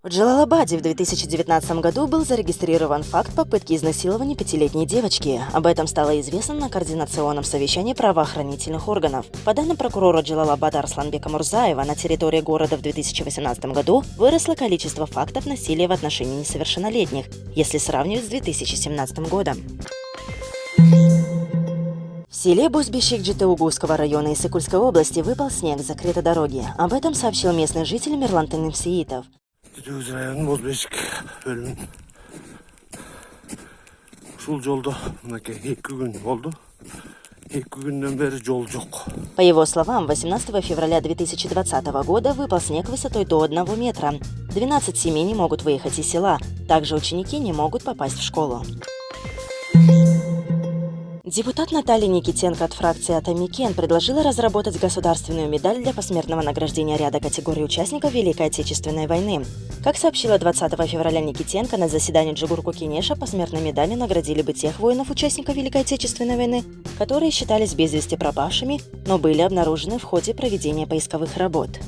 В Джалалабаде в 2019 году был зарегистрирован факт попытки изнасилования пятилетней девочки. Об этом стало известно на координационном совещании правоохранительных органов. По данным прокурора Джалалабада Арсланбека Мурзаева, на территории города в 2018 году выросло количество фактов насилия в отношении несовершеннолетних, если сравнивать с 2017 годом. В селе Бузбещик Джитаугузского района Иссыкульской области выпал снег, закрыты дороги. Об этом сообщил местный житель Мирлан Тынымсеитов. Район Бузбещик бөлімін. Шул жолда мынакей 2 күн болды. 2 күннен бері жол жоқ. По его словам, 18 февраля 2020 года выпал снег высотой до 1 метра. 12 семей не могут выехать из села. Также ученики не могут попасть в школу. Депутат Наталья Никитенко от фракции «Атамикен» предложила разработать государственную медаль для посмертного награждения ряда категорий участников Великой Отечественной войны. Как сообщила 20 февраля Никитенко, на заседании Джугурку-Кенеша посмертной медалью наградили бы тех воинов-участников Великой Отечественной войны, которые считались без вести пропавшими, но были обнаружены в ходе проведения поисковых работ.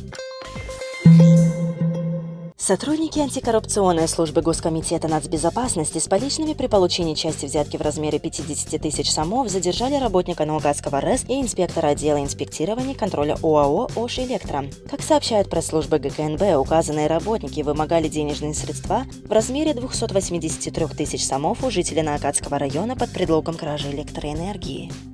Сотрудники антикоррупционной службы Госкомитета нацбезопасности с поличными при получении части взятки в размере 50 тысяч сомов задержали работника Наукатского РЭС и инспектора отдела инспектирования контроля ОАО «Ош Электро». Как сообщает пресс-служба ГКНБ, указанные работники вымогали денежные средства в размере 283 тысяч сомов у жителей Наукатского района под предлогом кражи электроэнергии.